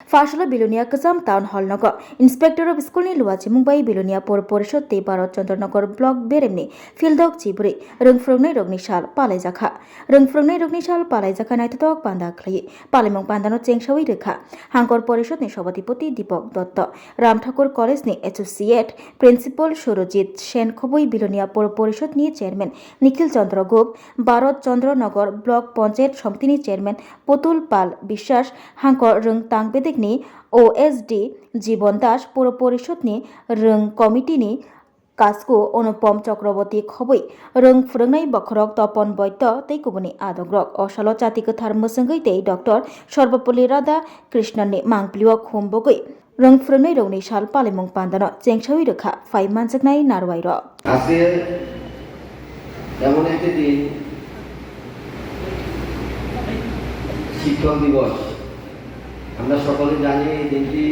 Fashola Bilonia Kazam Town Hall Nagar, Inspector of School ni Luachi Mumbai Bilonia Por Porishod Te Barot Chandanagar Block Beremni, Fieldog Chibri, Rungfrungnai Rognishal, Palezaka, Rungfrungnai Rognishal, Palezaka Naitadog Panda Kli, Palimong Pandano Chengshawi Reka, Hankor Porishod ni Shobatipoti Dipok Dotto, Ram Thakur College ni Associate, Principal Shurojit Shen Khoboi Bilonia Por Porishod ni Chairman, Nikhil Chandra Gop, Barot Chandra Nagar Block Panchayat Samtini Chairman, Potul Pal Bishas, Hankor Rung Tangbedek ni OSD Jibon Das Puro Porishod ni Rung Committee ni Kasko Onupom Chakraborty Khoboi Rung Frungnai Bakhorok Topon Boyto Tei Kubuni Adogrok Osalo Chati Kathar Musangai Tei Dr. Sorbapoli Radha Krishnan ni Mangpliwa Khumbogoi Rung Frungnai Rogni Shal Palimong Pandano Chengshawi Rekha 5 Manjaknai Narwairo আজকে এমন একটি দিন শিক্ষক দিবস আমরা সকলে জানি এই দিনটি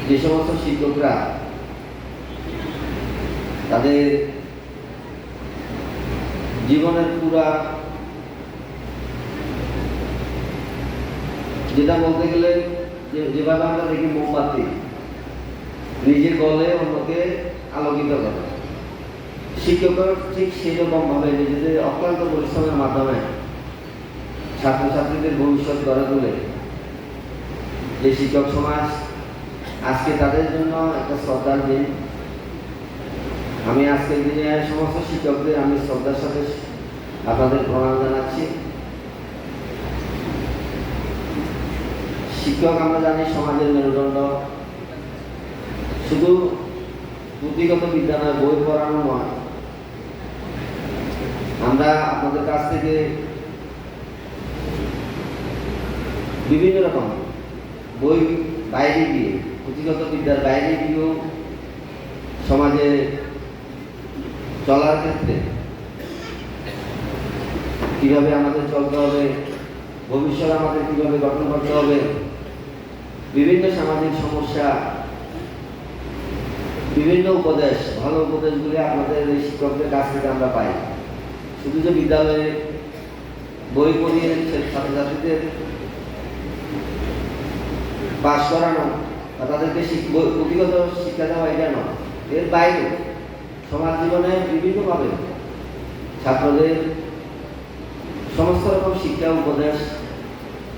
যে সমস্ত শিক্ষকরা তাদের জীবনের পুরা যেটা বলতে গেলে যেভাবে আমরা দেখি মোমবাতি নিজের গলে অন্যকে আলোকিত করে শিক্ষকরা ঠিক সেরকম ভাবে নিজেদের অক্লান্ত পরিশ্রমের মাধ্যমে ছাত্রছাত্রীদের ভবিষ্যৎ গড়ে তোলে যে শিক্ষক সমাজ আজকে তাদের জন্য একটা শ্রদ্ধার দিন আমি আজকের দিনে সমস্ত শিক্ষকদের আমি শ্রদ্ধার সাথে আপনাদের প্রণাম জানাচ্ছি শিক্ষক আমরা জানি সমাজের মেরুদণ্ড শুধু পুঁথিগত বিদ্যা নয় বই পড়ানো নয় আমরা আপনাদের কাছ থেকে বিভিন্ন রকম বই বাইরে গিয়ে পুঁথিগত বিদ্যার বাইরে গিয়েও সমাজে চলার ক্ষেত্রে কিভাবে আমাদের চলতে হবে ভবিষ্যৎ আমাদের কিভাবে গঠন করতে হবে বিভিন্ন সামাজিক সমস্যা বিভিন্ন উপদেশ ভালো উপদেশগুলি আপনাদের এই শিক্ষকদের কাছ থেকে আমরা পাই শুধু যে বিদ্যালয়ে বই পড়িয়ে ছাত্রছাত্রীদের পাস করানো বা তাদেরকে পুঁথিগত শিক্ষা দেওয়া এটা নয় এর বাইরে সমাজ জীবনে বিভিন্নভাবে ছাত্রদের সমস্ত রকম শিক্ষা উপদেশ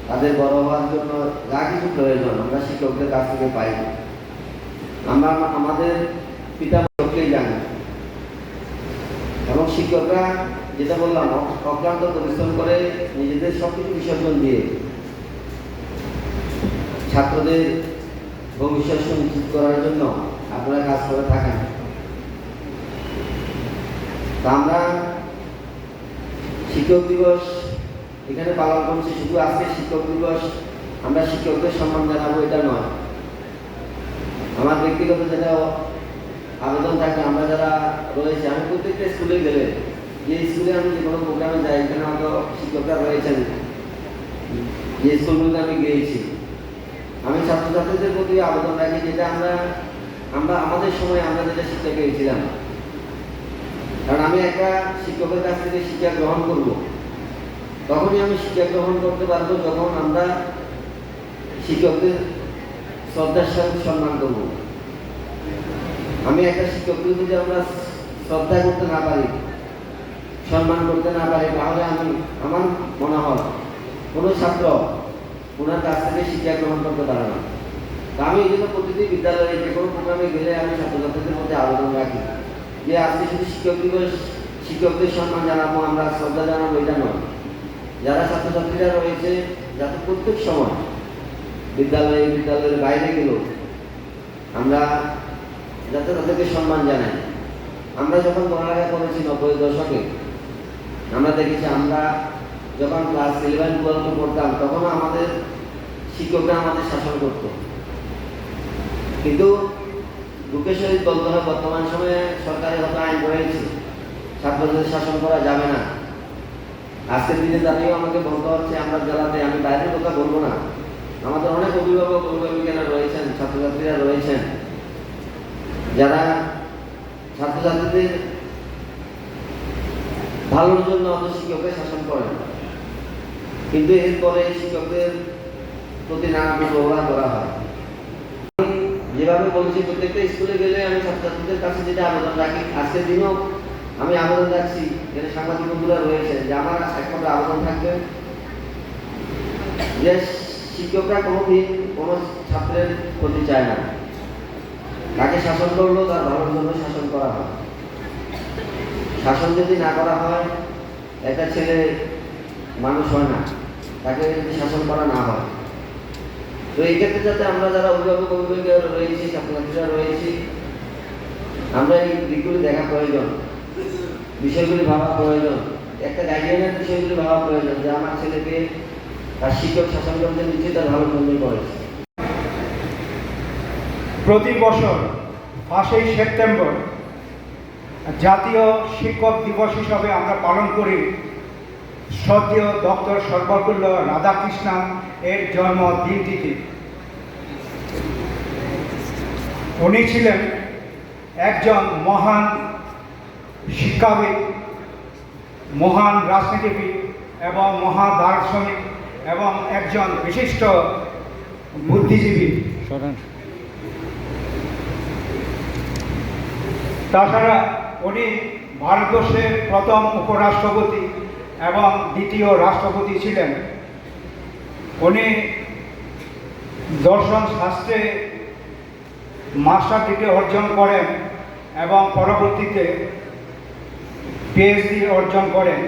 তাদের বড় হওয়ার জন্য যা কিছু প্রয়োজন আমরা শিক্ষকদের কাছ থেকে পাই আমরা আমাদের পিতামাতাকেই জানি এবং শিক্ষকরা যেটা বললাম অক্লান্ত পরিশ্রম করে নিজেদের সবকিছু বিসর্জন দিয়ে ছাত্রদের ভবিষ্যৎ সুনিশ্চিত করার জন্য আপনারা কাজ করে থাকেন তা আমরা শিক্ষক দিবস এখানে পালন করছি শুধু আজকে শিক্ষক দিবস আমরা শিক্ষকদের সম্মান জানাবো এটা নয় আমার ব্যক্তিগত যেটা আবেদন থাকে আমরা যারা রয়েছে আমি প্রত্যেকটা স্কুলে গেলে যে স্কুলে আমি যে কোনো প্রোগ্রামে যাই এখানে হয়তো শিক্ষকরা রয়েছেন যে স্কুলগুলোতে আমি গিয়েছি আমি ছাত্রছাত্রীদের প্রতি আবেদন রাখি যেটা আমরা আমাদের সময় আমরা যেটা শিক্ষা পেয়েছিলাম কারণ আমি একটা শিক্ষকের কাছ থেকে শিক্ষা গ্রহণ করব তখনই আমি শিক্ষা গ্রহণ করতে পারবো যখন আমরা শিক্ষকদের শ্রদ্ধার সাথে সম্মান করব আমি একটা শিক্ষককে যদি আমরা শ্রদ্ধা করতে না পারি সম্মান করতে না পারি তাহলে আমার মনে হয় কোনো ছাত্র ওনার কাছ থেকে শিক্ষা গ্রহণ করতে পারে না তা আমি এই জন্য প্রতিটি বিদ্যালয়ে যে কোনো প্রোগ্রামে গেলে আমি ছাত্রছাত্রীদের মধ্যে আবেদন রাখি যে আজকে শুধু শিক্ষক দিবস শিক্ষকদের সম্মান জানাবো আমরা শ্রদ্ধা জানাবো এটা নয় যারা ছাত্রছাত্রীরা রয়েছে যাতে প্রত্যেক সময় বিদ্যালয়ের বাইরে গেলেও আমরা যাতে তাদেরকে সম্মান জানাই আমরা যখন পড়ালেখা করেছি 90 দশকে আমরা দেখেছি আমরা যখন ক্লাস 11-12 পড়তাম তখন আমাদের শিক্ষকরা আমাদের শাসন করত কিন্তু দুঃখের সহিত বলতে হয় বর্তমান সময়ে সরকারি হয়তো আইন রয়েছে ছাত্রদের শাসন করা যাবে না আজকের দিনে দাঁড়িয়েও আমাকে বলতে হচ্ছে আমরা জেলাতে আমি বাইরের কথা বলবো না আমাদের অনেক অভিভাবক অভিভাবিকারা রয়েছেন ছাত্রছাত্রীরা রয়েছেন যারা ছাত্রছাত্রীদের ভালোর জন্য অত শিক্ষকদের শাসন করেন কিন্তু এরপরে শিক্ষকদের প্রতি নানা ব্যবহার করা হয়। আমি যেভাবে বলছি, প্রত্যেকটা স্কুলে গেলে আমি ছাত্রছাত্রীদের কাছে যেটা আবেদন রাখি, আজকের দিনও আমি আবেদন রাখছি, যেটা সাংবাদিক বন্ধুরা রয়েছে, যে আমার একমাত্র আবেদন থাকবে যে শিক্ষকরা কোনোদিন কোনো ছাত্রের ক্ষতি চায় না। তাকে শাসন করলেও তার ভালোর জন্য শাসন করা হয়। শাসন যদি না করা হয়, একটা ছেলে মানুষ হয় না, তাকে যদি শাসন করা না হয়। তো এই ক্ষেত্রে যাতে আমরা যারা অভিভাবক অভিভাবিকা রয়েছি, ছাত্রছাত্রীরা রয়েছি, আমরা এই দিকগুলি দেখা প্রয়োজন, বিষয়গুলি ভাবা প্রয়োজন, একটা গাইডলাইনের বিষয়গুলি ভাবা প্রয়োজন, যে আমার ছেলেকে তার শিক্ষক শাসন করতে নিশ্চয়ই তার ভালো জন্যই করেছে। প্রতি বছর 5ই সেপ্টেম্বর জাতীয় শিক্ষক দিবস হিসাবে আমরা পালন করি শ্রদ্ধেয় ডক্টর সর্বপল্লী রাধাকৃষ্ণন এর জন্মদিনটিতে। উনি ছিলেন একজন মহান শিক্ষাবিদ, মহান রাজনীতিবিদ এবং মহাদার্শনিক এবং একজন বিশিষ্ট বুদ্ধিজীবী। তাছাড়া উনি ভারতবর্ষের প্রথম উপরাষ্ট্রপতি এবং দ্বিতীয় রাষ্ট্রপতি ছিলেন। উনি দর্শন শাস্ত্রে মাস্টার ডিগ্রি অর্জন করেন এবং পরবর্তীতে পিএইচডি অর্জন করেন।